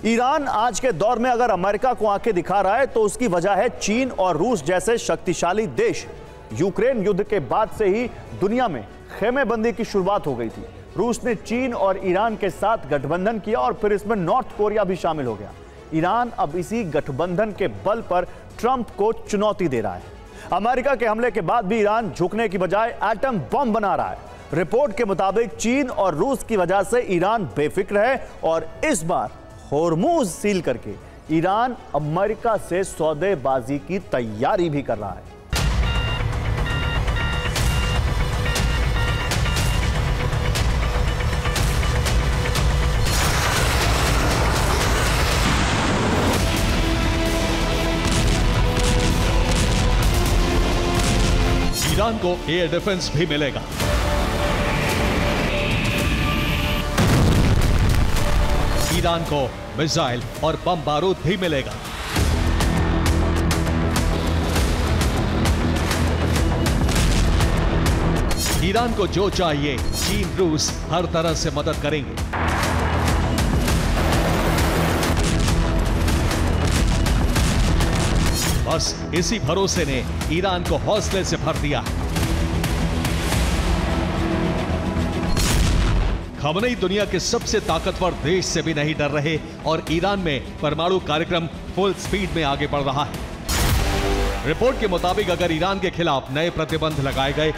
Iran आज के दौर में अगर अमेरिका को आंखें दिखा रहा है तो उसकी वजह है चीन और रूस जैसे शक्तिशाली देश। यूक्रेन युद्ध के बाद से ही दुनिया में खेमेबंदी की शुरुआत हो गई थी। रूस ने चीन और ईरान के साथ गठबंधन किया और फिर इसमें नॉर्थ कोरिया भी शामिल हो गया। ईरान अब इसी गठबंधन के बल पर ट्रंप को चुनौती दे रहा है। अमेरिका के हमले के बाद भी ईरान झुकने की बजाय एटम बम बना रहा है। रिपोर्ट के मुताबिक चीन और रूस की वजह से ईरान बेफिक्र है और इस बार होर्मुज सील करके ईरान अमेरिका से सौदेबाजी की तैयारी भी कर रहा है। ईरान को एयर डिफेंस भी मिलेगा। ईरान को मिसाइल और बम बारूद भी मिलेगा। ईरान को जो चाहिए चीन रूस हर तरह से मदद करेंगे। बस इसी भरोसे ने ईरान को हौसले से भर दिया। खमेनी दुनिया के सबसे ताकतवर देश से भी नहीं डर रहे और ईरान में परमाणु कार्यक्रम फुल स्पीड में आगे बढ़ रहा है। रिपोर्ट के मुताबिक अगर ईरान के खिलाफ नए प्रतिबंध लगाए गए,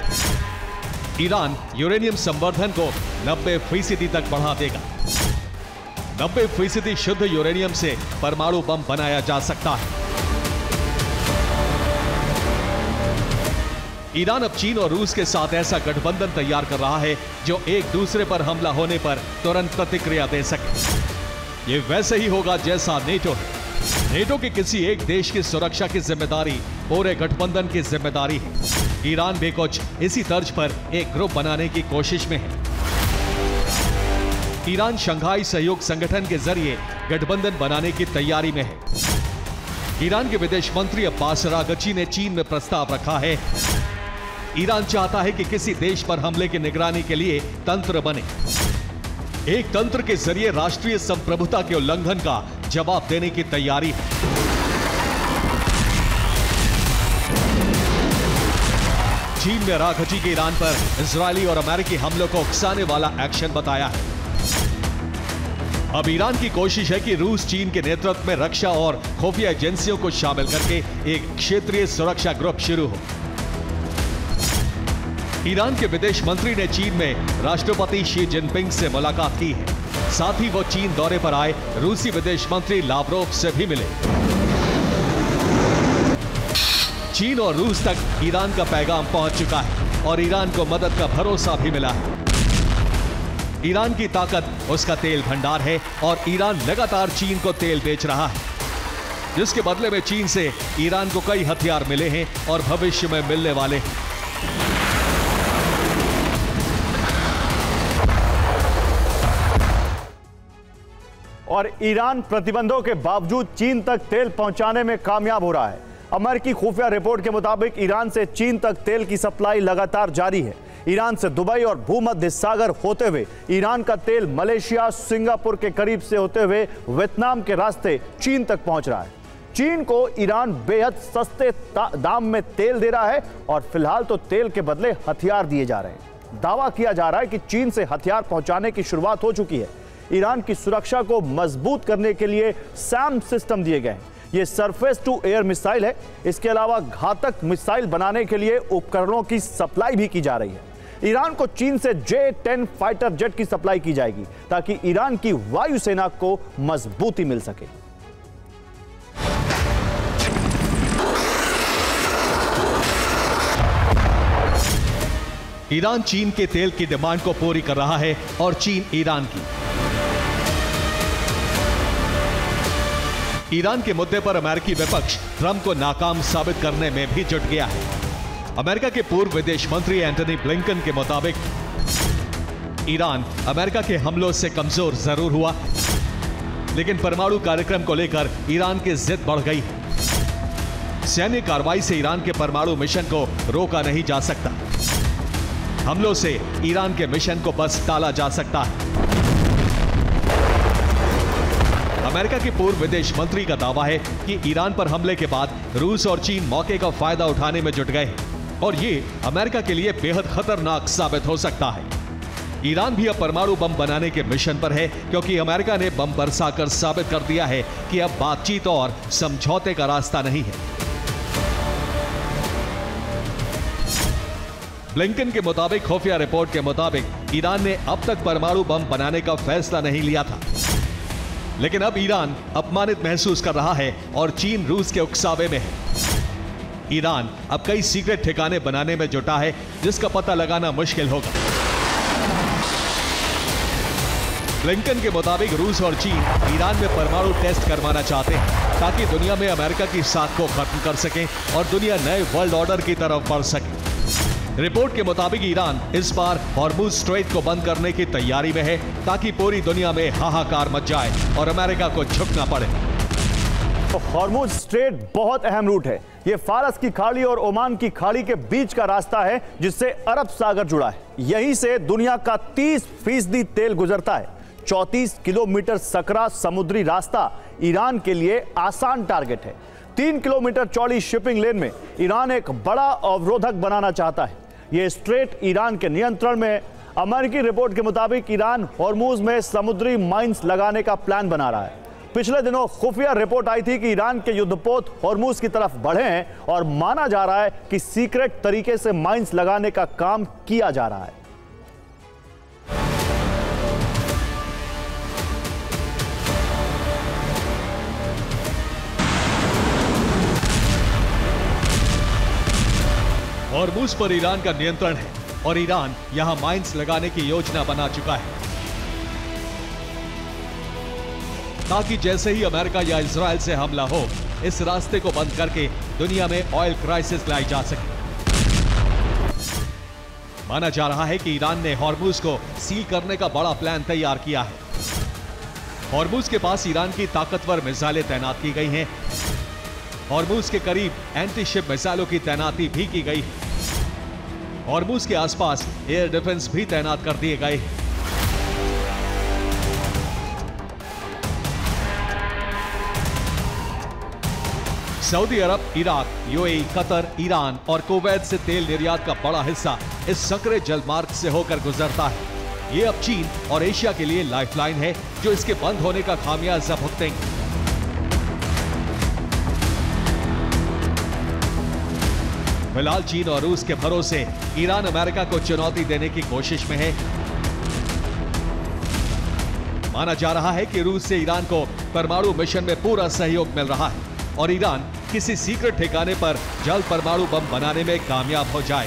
ईरान यूरेनियम संवर्धन को 90% तक बढ़ा देगा। 90% शुद्ध यूरेनियम से परमाणु बम बनाया जा सकता है। ईरान अब चीन और रूस के साथ ऐसा गठबंधन तैयार कर रहा है जो एक दूसरे पर हमला होने पर तुरंत प्रतिक्रिया दे सके। ये वैसे ही होगा जैसा नेटो है। नेटो के किसी एक देश की सुरक्षा की जिम्मेदारी पूरे गठबंधन की जिम्मेदारी है। ईरान भी कुछ इसी तर्ज पर एक ग्रुप बनाने की कोशिश में है। ईरान शंघाई सहयोग संगठन के जरिए गठबंधन बनाने की तैयारी में है। ईरान के विदेश मंत्री अब्बास अरागची ने चीन में प्रस्ताव रखा है। ईरान चाहता है कि किसी देश पर हमले की निगरानी के लिए तंत्र बने। एक तंत्र के जरिए राष्ट्रीय संप्रभुता के उल्लंघन का जवाब देने की तैयारी है। चीन ने अरागची के ईरान पर इजरायली और अमेरिकी हमलों को उकसाने वाला एक्शन बताया है। अब ईरान की कोशिश है कि रूस चीन के नेतृत्व में रक्षा और खुफिया एजेंसियों को शामिल करके एक क्षेत्रीय सुरक्षा ग्रुप शुरू हो। ईरान के विदेश मंत्री ने चीन में राष्ट्रपति शी जिनपिंग से मुलाकात की है। साथ ही वो चीन दौरे पर आए रूसी विदेश मंत्री लावरोव से भी मिले। चीन और रूस तक ईरान का पैगाम पहुंच चुका है और ईरान को मदद का भरोसा भी मिला है। ईरान की ताकत उसका तेल भंडार है और ईरान लगातार चीन को तेल बेच रहा है, जिसके बदले में चीन से ईरान को कई हथियार मिले हैं और भविष्य में मिलने वाले हैं। और ईरान प्रतिबंधों के बावजूद चीन तक तेल पहुंचाने में कामयाब हो रहा है। अमेरिकी खुफिया रिपोर्ट के मुताबिक ईरान से चीन तक तेल की सप्लाई लगातार जारी है। ईरान से दुबई और भूमध्य सागर होते हुए ईरान का तेल मलेशिया, सिंगापुर के करीब से होते हुए वियतनाम के रास्ते चीन तक पहुंच रहा है। चीन को ईरान बेहद सस्ते दाम में तेल दे रहा है और फिलहाल तो तेल के बदले हथियार दिए जा रहे हैं। दावा किया जा रहा है कि चीन से हथियार पहुंचाने की शुरुआत हो चुकी है। ईरान की सुरक्षा को मजबूत करने के लिए सैम सिस्टम दिए गए हैं। यह सरफेस टू एयर मिसाइल है। इसके अलावा घातक मिसाइल बनाने के लिए उपकरणों की सप्लाई भी की जा रही है। ईरान को चीन से J-10 फाइटर जेट की सप्लाई की जाएगी ताकि ईरान की वायुसेना को मजबूती मिल सके। ईरान चीन के तेल की डिमांड को पूरी कर रहा है और चीन ईरान की। ईरान के मुद्दे पर अमेरिकी विपक्ष ट्रंप को नाकाम साबित करने में भी जुट गया है। अमेरिका के पूर्व विदेश मंत्री एंटनी ब्लिंकन के मुताबिक ईरान अमेरिका के हमलों से कमजोर जरूर हुआ, लेकिन परमाणु कार्यक्रम को लेकर ईरान की जिद बढ़ गई है। सैन्य कार्रवाई से ईरान के परमाणु मिशन को रोका नहीं जा सकता। हमलों से ईरान के मिशन को बस टाला जा सकता है। अमेरिका के पूर्व विदेश मंत्री का दावा है कि ईरान पर हमले के बाद रूस और चीन मौके का फायदा उठाने में जुट गए हैं और ये अमेरिका के लिए बेहद खतरनाक साबित हो सकता है। ईरान भी अब परमाणु बम बनाने के मिशन पर है, क्योंकि अमेरिका ने बम बरसाकर साबित कर दिया है कि अब बातचीत और समझौते का रास्ता नहीं है। ब्लिंकन के मुताबिक, खुफिया रिपोर्ट के मुताबिक, ईरान ने अब तक परमाणु बम बनाने का फैसला नहीं लिया था, लेकिन अब ईरान अपमानित महसूस कर रहा है और चीन रूस के उकसावे में है। ईरान अब कई सीक्रेट ठिकाने बनाने में जुटा है, जिसका पता लगाना मुश्किल होगा। ब्लिंकन के मुताबिक रूस और चीन ईरान में परमाणु टेस्ट करवाना चाहते हैं, ताकि दुनिया में अमेरिका की साख को खत्म कर सकें और दुनिया नए वर्ल्ड ऑर्डर की तरफ बढ़ सके। रिपोर्ट के मुताबिक ईरान इस बार हॉर्मुज स्ट्रेट को बंद करने की तैयारी में है, ताकि पूरी दुनिया में हाहाकार मच जाए और अमेरिका को झुकना पड़े। तो हॉर्मुज स्ट्रेट बहुत अहम रूट है। यह फारस की खाड़ी और ओमान की खाड़ी के बीच का रास्ता है, जिससे अरब सागर जुड़ा है। यहीं से दुनिया का 30% तेल गुजरता है। 34 किलोमीटर सकरा समुद्री रास्ता ईरान के लिए आसान टारगेट है। 3 किलोमीटर चौड़ी शिपिंग लेन में ईरान एक बड़ा अवरोधक बनाना चाहता है। यह स्ट्रेट ईरान के नियंत्रण में है। अमेरिकी रिपोर्ट के मुताबिक ईरान हॉर्मुज में समुद्री माइंस लगाने का प्लान बना रहा है। पिछले दिनों खुफिया रिपोर्ट आई थी कि ईरान के युद्धपोत हॉर्मुज की तरफ बढ़े हैं और माना जा रहा है कि सीक्रेट तरीके से माइंस लगाने का काम किया जा रहा है। हॉर्मुज पर ईरान का नियंत्रण है और ईरान यहां माइंस लगाने की योजना बना चुका है, ताकि जैसे ही अमेरिका या इजराइल से हमला हो, इस रास्ते को बंद करके दुनिया में ऑयल क्राइसिस लाई जा सके। माना जा रहा है कि ईरान ने हॉर्मुज को सील करने का बड़ा प्लान तैयार किया है। हॉर्मुज के पास ईरान की ताकतवर मिसाइलें तैनात की गई हैं। हॉर्मुज के करीब एंटी शिप मिसाइलों की तैनाती भी की गई है। हॉर्मुज के आसपास एयर डिफेंस भी तैनात कर दिए गए हैं। सऊदी अरब, इराक, यूएई, कतर, ईरान और कुवैत से तेल निर्यात का बड़ा हिस्सा इस संकरे जलमार्ग से होकर गुजरता है। ये अब चीन और एशिया के लिए लाइफलाइन है, जो इसके बंद होने का खामियाजा भुगतेंगे। फिलहाल चीन और रूस के भरोसे ईरान अमेरिका को चुनौती देने की कोशिश में है। माना जा रहा है कि रूस से ईरान को परमाणु मिशन में पूरा सहयोग मिल रहा है और ईरान किसी सीक्रेट ठिकाने पर जल्द परमाणु बम बनाने में कामयाब हो जाए।